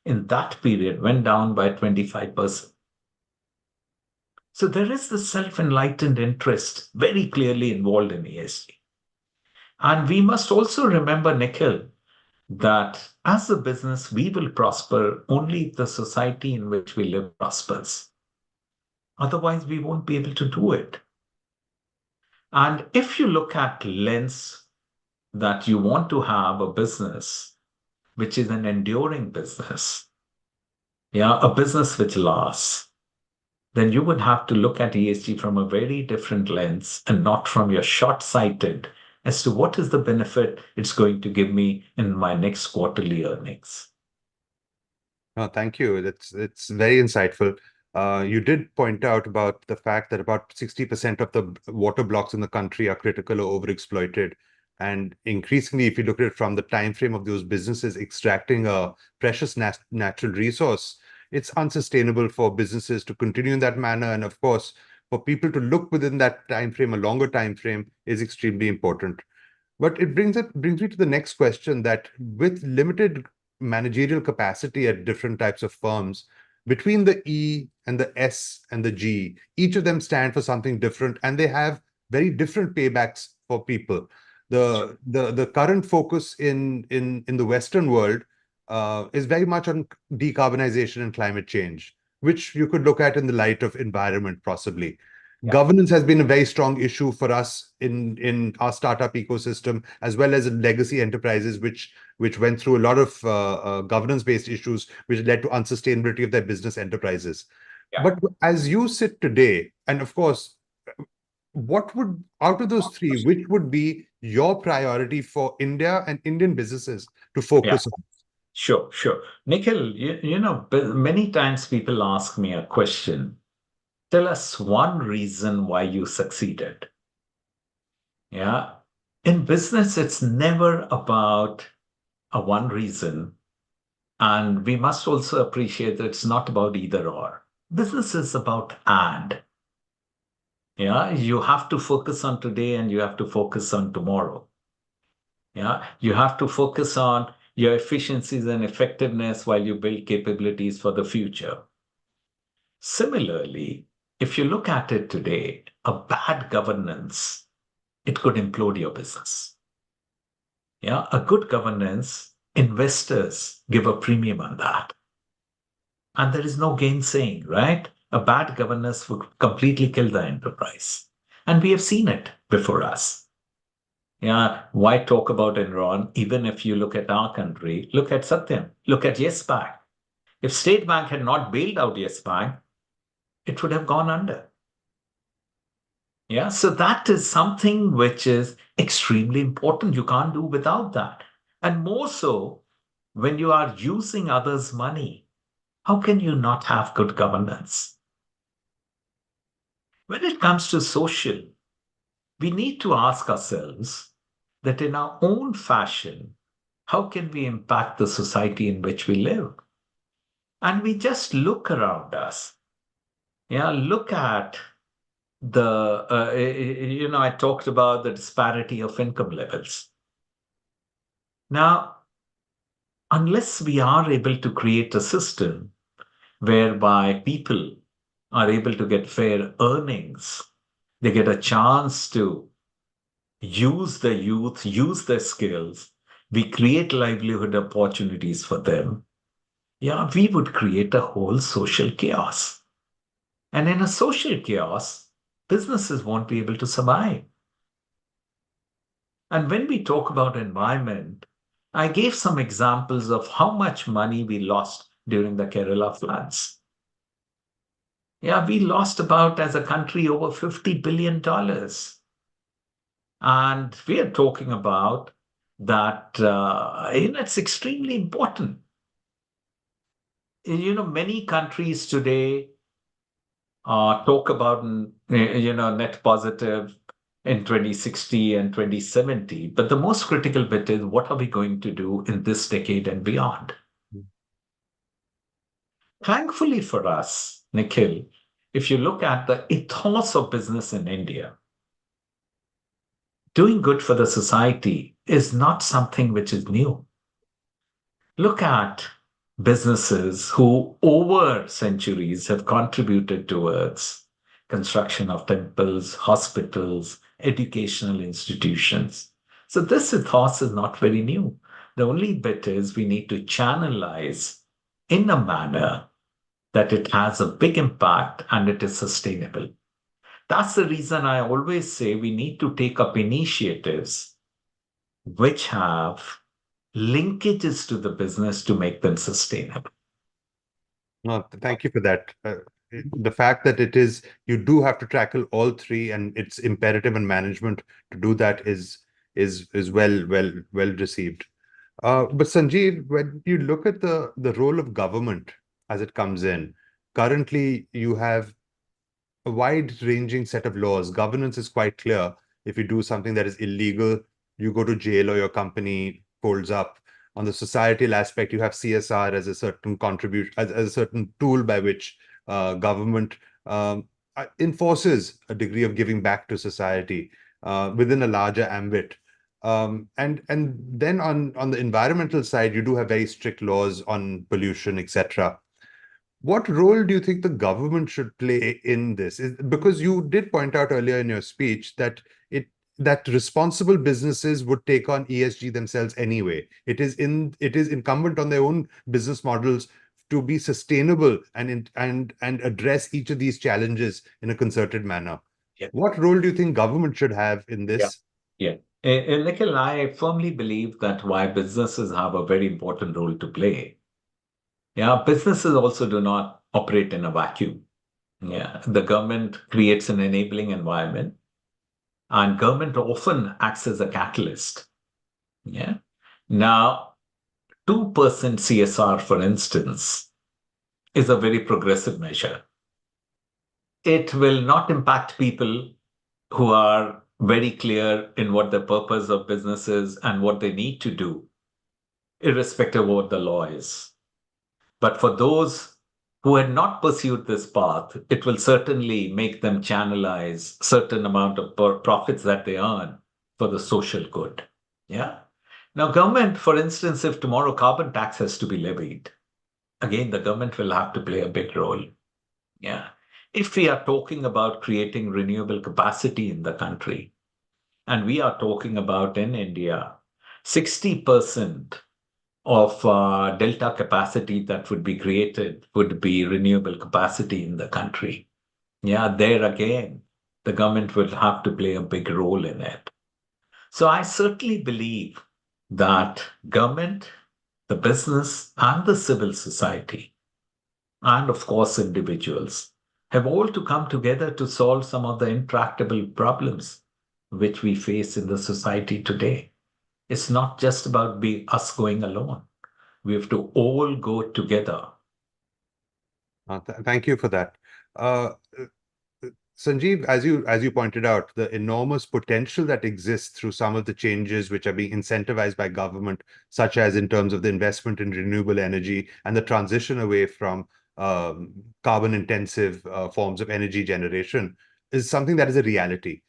in that period went down by 25%. So there is the self-enlightened interest very clearly involved in ESG. And we must also remember, Nikhil, that as a business, we will prosper only if the society in which we live prospers. Otherwise, we won't be able to do it. And if you look at lens that you want to have a business which is an enduring business, a business which lasts, then you would have to look at ESG from a very different lens and not from your short-sighted as to what is the benefit it's going to give me in my next quarterly earnings. Oh, thank you. It's very insightful. You did point out about the fact that about 60% of the water blocks in the country are critical or overexploited. And increasingly, if you look at it from the time frame of those businesses extracting a precious natural resource, it's unsustainable for businesses to continue in that manner. And of course, for people to look within that time frame, a longer time frame, is extremely important. But it brings me to the next question, that with limited managerial capacity at different types of firms, between the E and the S and the G, each of them stand for something different, and they have very different paybacks for people. The current focus in the Western world is very much on decarbonization and climate change, which you could look at in the light of environment, possibly. Yeah. Governance has been a very strong issue for us in our startup ecosystem, as well as in legacy enterprises, which went through a lot of governance-based issues, which led to unsustainability of their business enterprises. Yeah. But as you sit today, and of course, what would, out of those three, which would be your priority for India and Indian businesses to focus on? Sure. Nikhil, many times people ask me a question. Tell us one reason why you succeeded. Yeah. In business, it's never about a one reason. And we must also appreciate that it's not about either or. Business is about and. Yeah. You have to focus on today and you have to focus on tomorrow. Yeah. You have to focus on your efficiencies and effectiveness while you build capabilities for the future. Similarly, if you look at it today, a bad governance, it could implode your business. Yeah, a good governance, investors give a premium on that. And there is no gainsaying, right? A bad governance would completely kill the enterprise. And we have seen it before us. Yeah, why talk about Enron? Even if you look at our country, look at Satyam, look at Yes Bank. If State Bank had not bailed out Yes Bank, it would have gone under. Yeah, so that is something which is extremely important. You can't do without that. And more so when you are using others' money. how can you not have good governance? When it comes to social, we need to ask ourselves that in our own fashion, how can we impact the society in which we live? And we just look around us. Yeah, look at I talked about the disparity of income levels. Now, unless we are able to create a system whereby people are able to get fair earnings, they get a chance to use their youth, use their skills, we create livelihood opportunities for them, yeah, we would create a whole social chaos. And in a social chaos, businesses won't be able to survive. And when we talk about environment, I gave some examples of how much money we lost during the Kerala floods. Yeah, we lost about, as a country, over $50 billion. And we are talking about that, it's extremely important. Many countries today talk about, net positive in 2060 and 2070. But the most critical bit is, what are we going to do in this decade and beyond? Thankfully for us, Nikhil, if you look at the ethos of business in India, doing good for the society is not something which is new. Look at businesses who over centuries have contributed towards construction of temples, hospitals, educational institutions. So this ethos is not very new. The only bit is we need to channelize in a manner that it has a big impact and it is sustainable. That's the reason I always say we need to take up initiatives which have linkages to the business to make them sustainable. No, thank you for that. The fact that you do have to tackle all three, and it's imperative in management to do that is well received. But Sanjiv, when you look at the role of government as it comes in, currently you have a wide-ranging set of laws. Governance is quite clear. If you do something that is illegal, you go to jail or your company folds up. On the societal aspect, you have CSR as a certain contribution, as a certain tool by which government enforces a degree of giving back to society within a larger ambit. And then on the environmental side, you do have very strict laws on pollution, etc. What role do you think the government should play in this? Because you did point out earlier in your speech that responsible businesses would take on ESG themselves anyway. It is incumbent on their own business models to be sustainable and address each of these challenges in a concerted manner. Yeah. What role do you think government should have in this? Yeah. Nikhil, I firmly believe that why businesses have a very important role to play. Yeah, businesses also do not operate in a vacuum. Yeah, the government creates an enabling environment, and government often acts as a catalyst. Yeah. Now, 2% CSR, for instance, is a very progressive measure. It will not impact people who are very clear in what the purpose of business is and what they need to do, irrespective of what the law is. But for those who had not pursued this path, it will certainly make them channelize certain amount of profits that they earn for the social good. Yeah. Now, government, for instance, if tomorrow carbon tax has to be levied, again, the government will have to play a big role. Yeah. If we are talking about creating renewable capacity in the country, and we are talking about in India, 60% of delta capacity that would be created would be renewable capacity in the country. Yeah, there again, the government will have to play a big role in it. So I certainly believe that government, the business, and the civil society, and of course us have all to come together to solve some of the intractable problems which we face in the society today. It's not just about us going alone. We have to all go together Thank you for that. Sanjiv, as you pointed out, the enormous potential that exists through some of the changes which are being incentivized by government, such as in terms of the investment in renewable energy and the transition away from carbon-intensive forms of energy generation, is something that is a reality.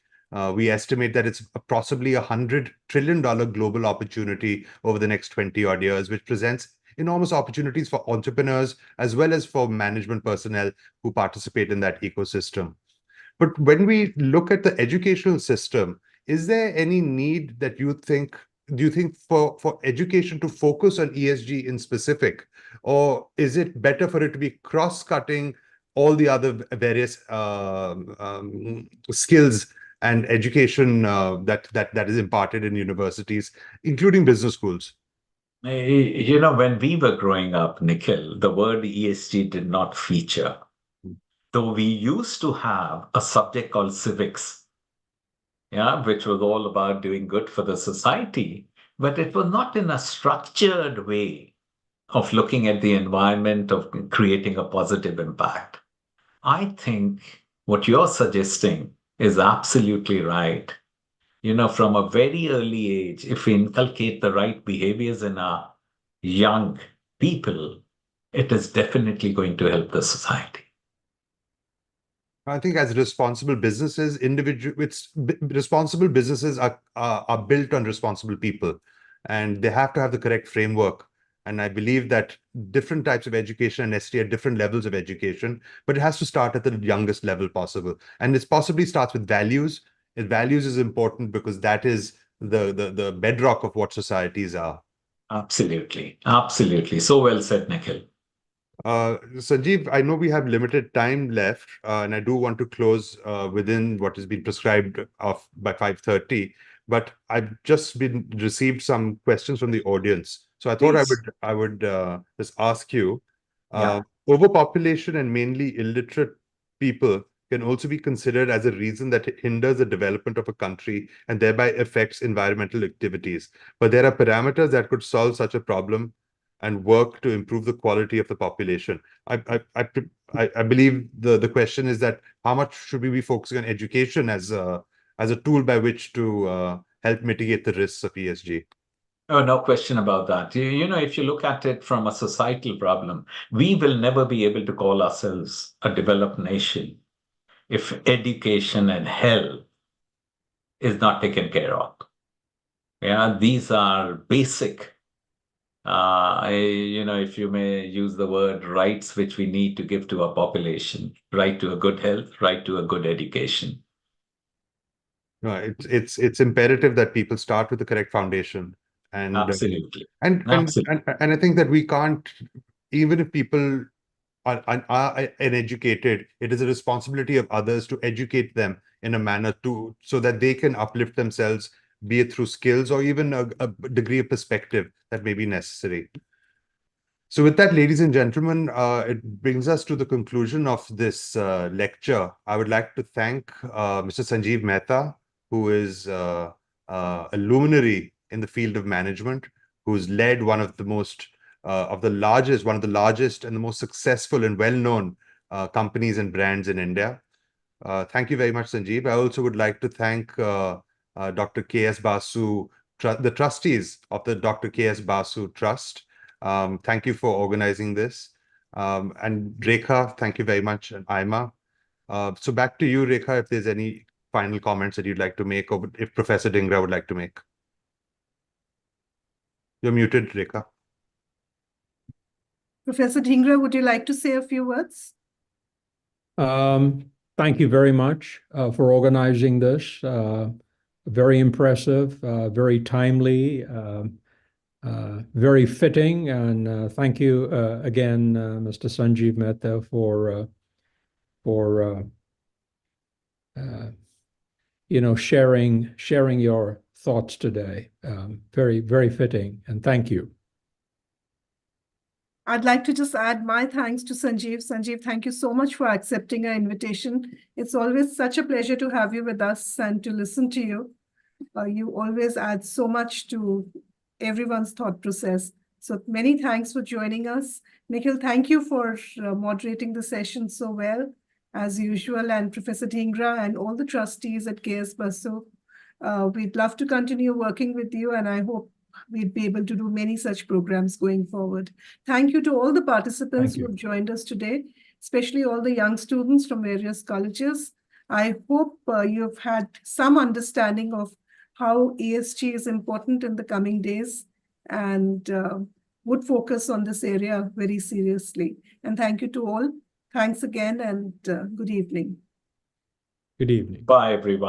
We estimate that it's possibly $100 trillion global opportunity over the next 20-odd years, which presents enormous opportunities for entrepreneurs as well as for management personnel who participate in that ecosystem. But when we look at the educational system, is there any need that do you think for education to focus on ESG in specific, or is it better for it to be cross-cutting all the other various skills and education that is imparted in universities, including business schools? You know, when we were growing up, Nikhil, the word ESG did not feature. Though we used to have a subject called civics, which was all about doing good for the society, but it was not in a structured way of looking at the environment, of creating a positive impact. I think what you're suggesting is absolutely right. You know, from a very early age, if we inculcate the right behaviors in our young people, it is definitely going to help the society. I think as responsible businesses, responsible businesses are built on responsible people, and they have to have the correct framework. And I believe that different types of education are necessary at different levels of education, but it has to start at the youngest level possible. And it possibly starts with values. And values is important because that is the bedrock of what societies are. Absolutely. Absolutely. So well said, Nikhil. Sanjiv, I know we have limited time left, and I do want to close within what has been prescribed by 5:30. But I've just received some questions from the audience, so I thought I would just ask you. Overpopulation and mainly illiterate people can also be considered as a reason that hinders the development of a country and thereby affects environmental activities. But there are parameters that could solve such a problem and work to improve the quality of the population. I believe the question is that how much should we be focusing on education as a tool by which to help mitigate the risks of ESG? Oh, no question about that. You know, if you look at it from a societal problem, we will never be able to call ourselves a developed nation if education and health is not taken care of. These are basic, you know, if you may use the word, rights which we need to give to our population: right to a good health, right to a good education. No, it's imperative that people start with the correct foundation. And Absolutely. And I think that we can't, even if people are uneducated, it is a responsibility of others to educate them in a manner so that they can uplift themselves, be it through skills or even a degree of perspective that may be necessary. So with that, ladies and gentlemen, it brings us to the conclusion of this lecture. I would like to thank Mr. Sanjiv Mehta, who is a luminary in the field of management, who's led one of the largest and the most successful and well-known companies and brands in India. Thank you very much, Sanjiv. I also would like to thank Dr. K.S. Basu, the trustees of the Dr. K.S. Basu Trust. Thank you for organizing this. And Rekha, thank you very much, and AIMA. So back to you, Rekha, if there's any final comments that you'd like to make, or if Professor Dhingra would like to make. You're muted, Rekha. Professor Dhingra, would you like to say a few words? Thank you very much for organizing this. Very impressive, very timely, very fitting. And thank you again, Mr. Sanjiv Mehta, for you know, sharing your thoughts today. Very, very fitting, and thank you. I'd like to just add my thanks to Sanjiv. Sanjiv, thank you so much for accepting our invitation. It's always such a pleasure to have you with us and to listen to you. You always add so much to everyone's thought process. So many thanks for joining us. Nikhil, thank you for moderating the session so well, as usual, and Professor Dhingra and all the trustees at KS Basu. We'd love to continue working with you, and I hope we'd be able to do many such programs going forward. Thank you to all the participants Thank you. who have joined us today, especially all the young students from various colleges. I hope you've had some understanding of how ESG is important in the coming days, and would focus on this area very seriously. And thank you to all. Thanks again, and good evening. Good evening. Bye, everyone.